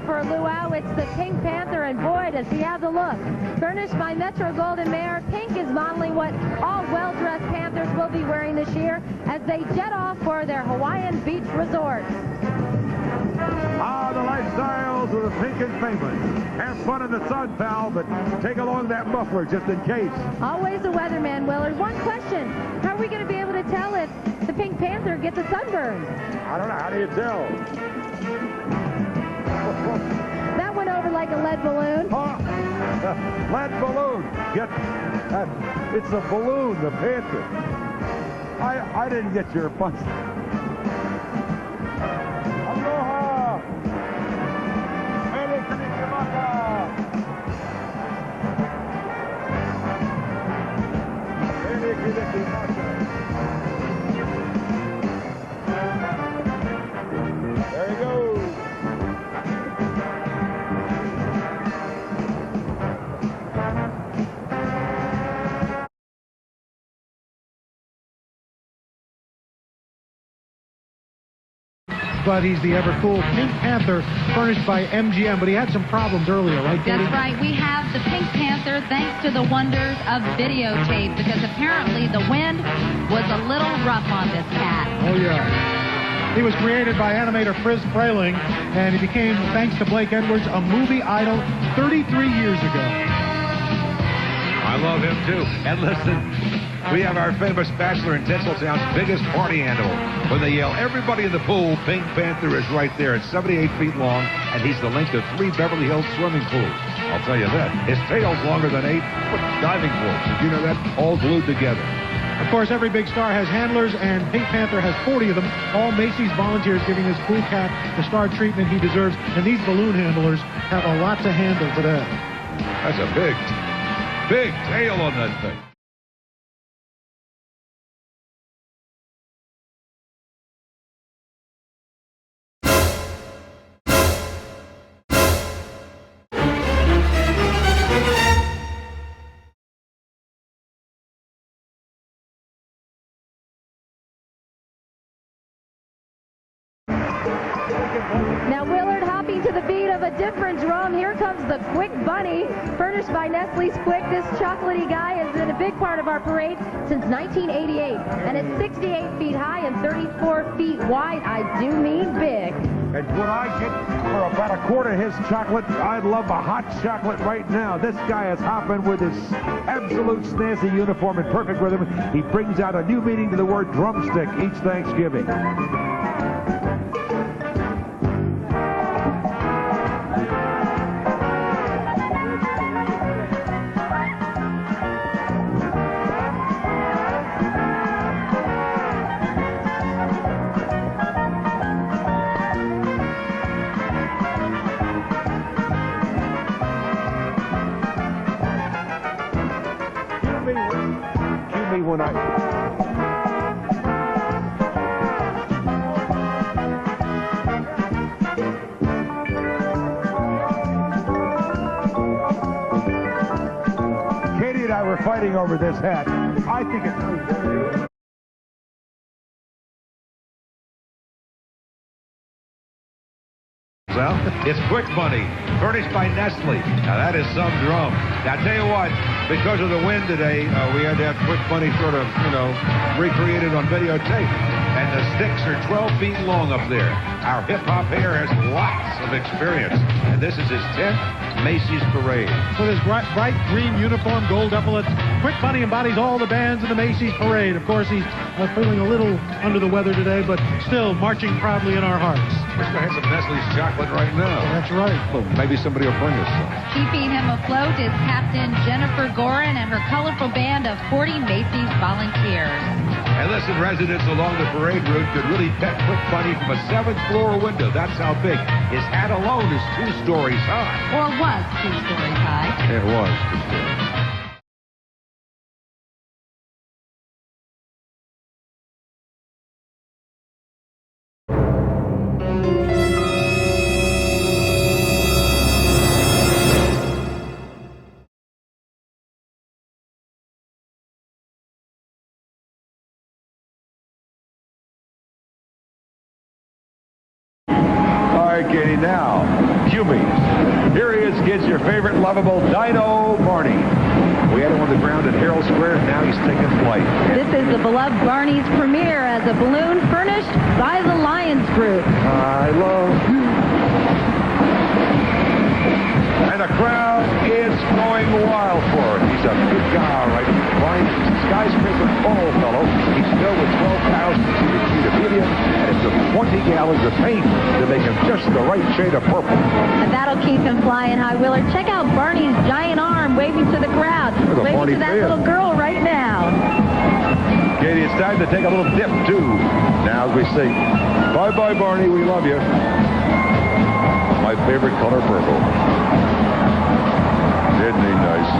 for a luau. It's the Pink Panther, and boy, does he have the look. Furnished by Metro Golden Mare, Pink is modeling what all well-dressed Panthers will be wearing this year as they jet off for their Hawaiian beach resort. The lifestyles of the Pink and Famous. Have fun in the sun, pal, but take along that muffler just in case. Always a weatherman, Willard. One question. How are we going to be able to tell if the Pink Panther gets a sunburn? I don't know. How do you tell? That went over like a lead balloon. Lead balloon. It's a balloon, the Panther. I didn't get your punch. Aloha. Mele kalikimaka. Mele kalikimaka. There he goes. But he's the ever-cool Pink Panther, furnished by MGM. But he had some problems earlier, right, Katie? That's right. We have the Pink Panther thanks to the wonders of videotape, because apparently the wind was a little rough on this cat. Oh, yeah. He was created by animator Friz Frayling, and he became, thanks to Blake Edwards, a movie idol 33 years ago. I love him, too. And listen, we have our famous bachelor in Tinseltown's biggest party animal. When they yell, everybody in the pool, Pink Panther is right there. It's 78 feet long, and he's the length of 3 Beverly Hills swimming pools. I'll tell you that. His tail's longer than 8 diving pools. Did you know that? All glued together. Of course, every big star has handlers, and Pink Panther has 40 of them. All Macy's volunteers giving this cool cat the star treatment he deserves. And these balloon handlers have a lot to handle today. That's a big tail on that thing. Now Willard hopping to the beat of a different drum. Here comes the Quick Bunny, furnished by Nestle's Quick. This chocolatey guy has been a big part of our parade since 1988, and it's 68 feet high and 34 feet wide. I do mean big. And what I get for about a quart of his chocolate, I'd love a hot chocolate right now. This guy is hopping with his absolute snazzy uniform in perfect rhythm. He brings out a new meaning to the word drumstick each Thanksgiving. When I Katie and I were fighting over this hat. I think it's Well, it's Quick Bunny, furnished by Nestle. Now, that is some drum. Now, I tell you what, because of the wind today, we had to have Quick Bunny sort of, recreated on videotape. And the sticks are 12 feet long up there. Our hip-hop hair has lots of experience. And this is his 10th Macy's Parade. With his bright green uniform, gold epaulets, Quick Bunny embodies all the bands in the Macy's Parade. Of course, he's feeling a little under the weather today, but still marching proudly in our hearts. We're going to have some Nestle's chocolate right now. That's right. Well, maybe somebody will bring us some. Keeping him afloat is Captain Jennifer Gorin and her colorful band of 40 Macy's volunteers. And listen, residents along the parade route could really pet Quick Bunny from a 7th floor window. That's how big. His hat alone is 2 stories high. Or was 2 stories high. It was 2 stories. Katie, now, cue Humies. Here he is, kids, your favorite lovable Dino Barney. We had him on the ground at Herald Square, and now he's taking flight. This is the beloved Barney's premiere as a balloon furnished by the Lions Group. I love you. And the crowd is going wild for it. He's a big guy, all right. Barney's skyscraper tall fellow. He's filled with 12,000 cubic feet of helium, and it took 20 gallons of paint to make him just the right shade of purple. And that'll keep him flying high, Willard. Check out Barney's giant arm waving to the crowd. Waving to that little girl right now. Katie, it's time to take a little dip, too. Now as we sing, bye-bye, Barney, we love you. My favorite color, purple. Isn't he nice?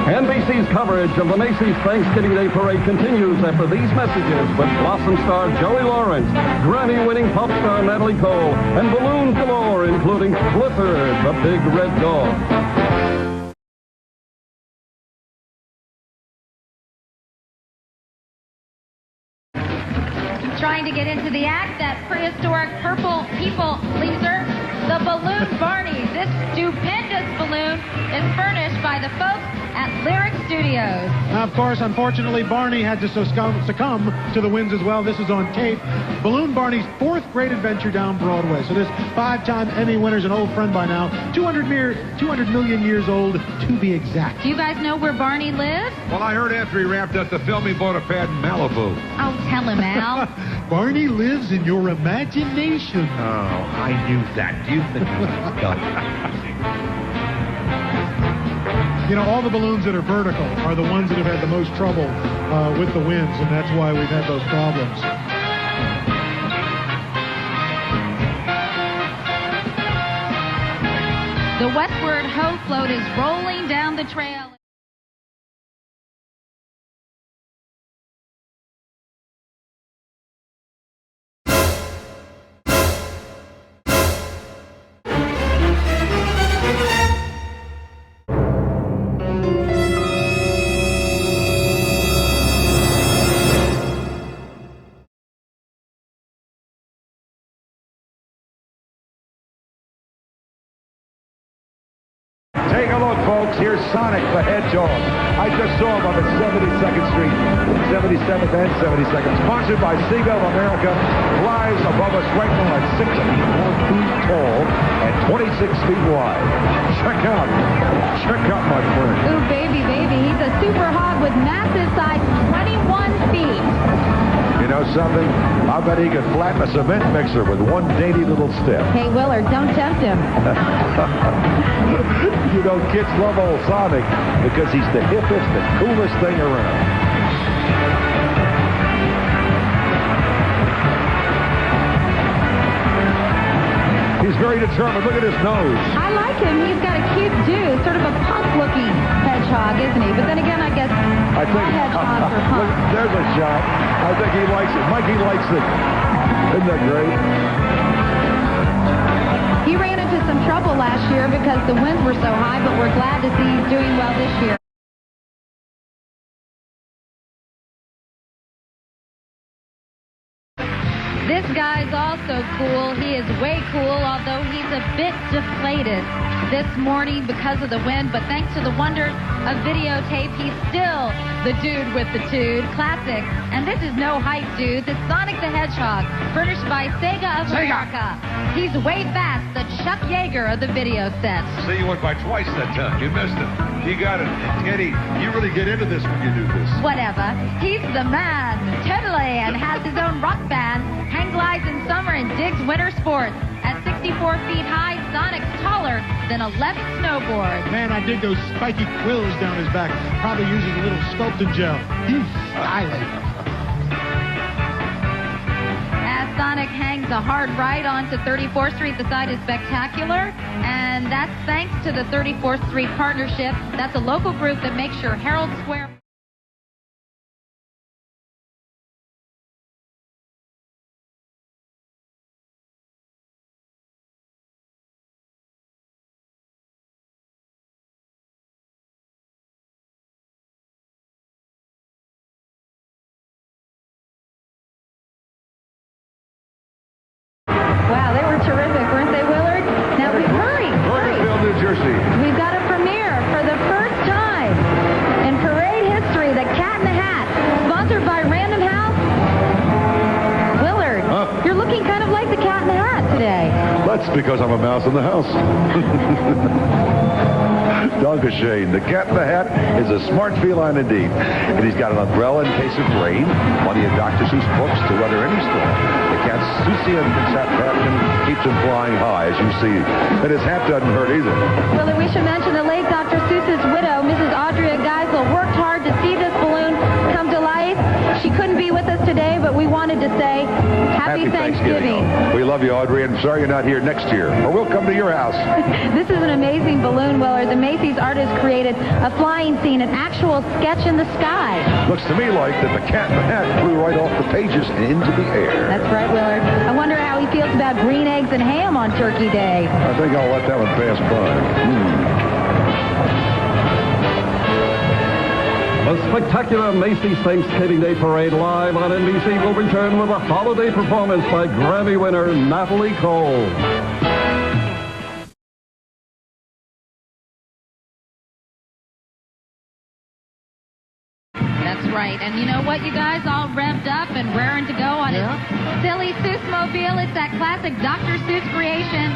NBC's coverage of the Macy's Thanksgiving Day Parade continues after these messages with Blossom star Joey Lawrence, Grammy-winning pop star Natalie Cole, and balloon galore, including Clifford, the big red dog. Trying to get into the act, that prehistoric purple people pleaser, the Balloon Barney. This stupendous balloon is furnished by the folks at Lyric Studios. Now, of course, unfortunately, Barney had to succumb to the winds as well. This is on tape. Balloon Barney's fourth great adventure down Broadway. So this five-time Emmy winner's an old friend by now. 200 million years old, to be exact. Do you guys know where Barney lives? Well, I heard after he wrapped up the film, he bought a pad in Malibu. Oh, tell him, Al. Barney lives in your imagination. Oh, I knew that. You think You know, all the balloons that are vertical are the ones that have had the most trouble with the winds, and that's why we've had those problems. The westward hoe float is rolling down the trail. Take a look, folks. Here's Sonic the Hedgehog. I just saw him on the 72nd Street, 77th and 72nd. Sponsored by Seagull America. Flies above us right now at 6 feet tall and 26 feet wide. Check out my friend. Ooh, baby, baby. He's a super hog with massive size, 21 feet. You know something? I bet he could flatten a cement mixer with one dainty little step. Hey, Willard, don't tempt him. You know, kids love old Sonic because he's the hippest and coolest thing around. He's very determined. Look at his nose. I like him. He's got a cute dude, sort of a punk-looking hedgehog, isn't he? But then again, I guess I think hedgehogs are punk. There's a shot. I think he likes it. Mikey likes it. Isn't that great? He ran into some trouble last year because the winds were so high, but we're glad to see he's doing well this year. This guy's also cool. He is way cool, although he's a bit deflated this morning because of the wind. But thanks to the wonders of videotape, he's still the dude with the tude. Classic. And this is no hype, dudes. It's Sonic the Hedgehog, furnished by Sega of America. He's way fast, the Chuck Yeager of the video sets. See, you went by twice that time. You missed it. You got it. Eddie, you really get into this when you do this. Whatever. He's the man, totally, and has his own rock band. Hang glides in summer and digs winter sports. At 64 feet high, Sonic's taller than a left snowboard. Man, I dig those spiky quills down his back. Probably uses a little sculpting gel. He's stylish. As Sonic hangs a hard right onto 34th Street, the side is spectacular. And that's thanks to the 34th Street Partnership. That's a local group that makes sure Herald Square... Wow, they were terrific, weren't they, Willard? Now, hurry. Burnsville, New Jersey. We've got a premiere for the first time in parade history, the Cat in the Hat, sponsored by Random House. Willard, you're looking kind of like the Cat in the Hat today. That's because I'm a mouse in the house. Dankeschön. The Cat in the Hat is a smart feline indeed. And he's got an umbrella in case of rain, plenty of Dr. Seuss books to weather any storm. The cat's Seussian hat keeps him flying high, as you see. And his hat doesn't hurt either. Willard, we should mention the late Dr. Seuss's widow, Mrs. Audrey Geisel, worked hard to see this balloon come to life. She couldn't be with us today, but we wanted to say Happy Thanksgiving. We love you, Audrey, and I'm sorry you're not here next year, or we'll come to your house. This is an amazing balloon, Willard. The Macy's artist created a flying scene, an actual sketch in the sky. Looks to me like that the Cat in the Hat flew right off the pages and into the air. That's right, Willard. I wonder how he feels about green eggs and ham on Turkey Day. I think I'll let that one pass by. The spectacular Macy's Thanksgiving Day Parade live on NBC will return with a holiday performance by Grammy winner Natalie Cole. That's right. And you know what, you guys? All revved up and raring to go on his silly Seuss-mobile. It's that classic Dr. Seuss creation,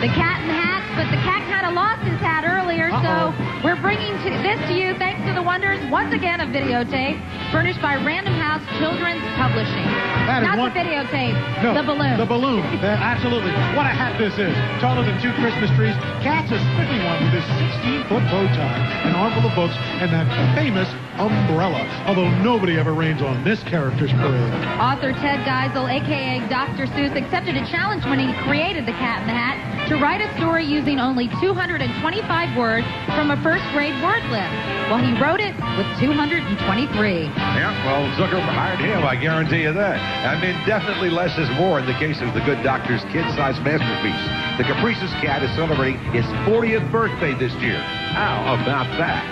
the Cat in the Hat. But the cat kind of lost his hat earlier, so we're bringing this to you thanks to the wonders, once again, of videotape furnished by Random House Children's Publishing. Not the videotape, no, the balloon. The balloon. Absolutely. What a hat this is. Taller than 2 Christmas trees. Cat's a spiffy one with his 16-foot bow tie, an armful of books, and that famous umbrella. Although nobody ever rains on this character's parade. Author Ted Geisel, a.k.a. Dr. Seuss, accepted a challenge when he created the Cat in the Hat to write a story using only 225 words from a first-grade word list. Well, he wrote it with 223. Yeah, well, Zucker hired him, I guarantee you that. I mean, definitely less is more in the case of the good doctor's kid-sized masterpiece. The Caprice's cat is celebrating his 40th birthday this year. How about that?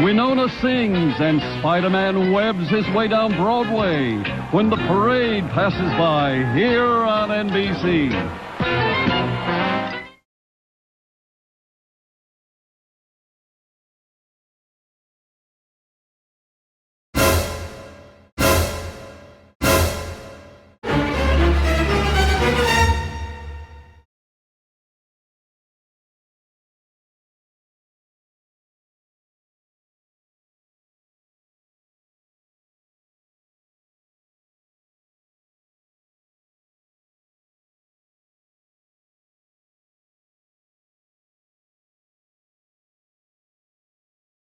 Winona sings and Spider-Man webs his way down Broadway when the parade passes by here on NBC.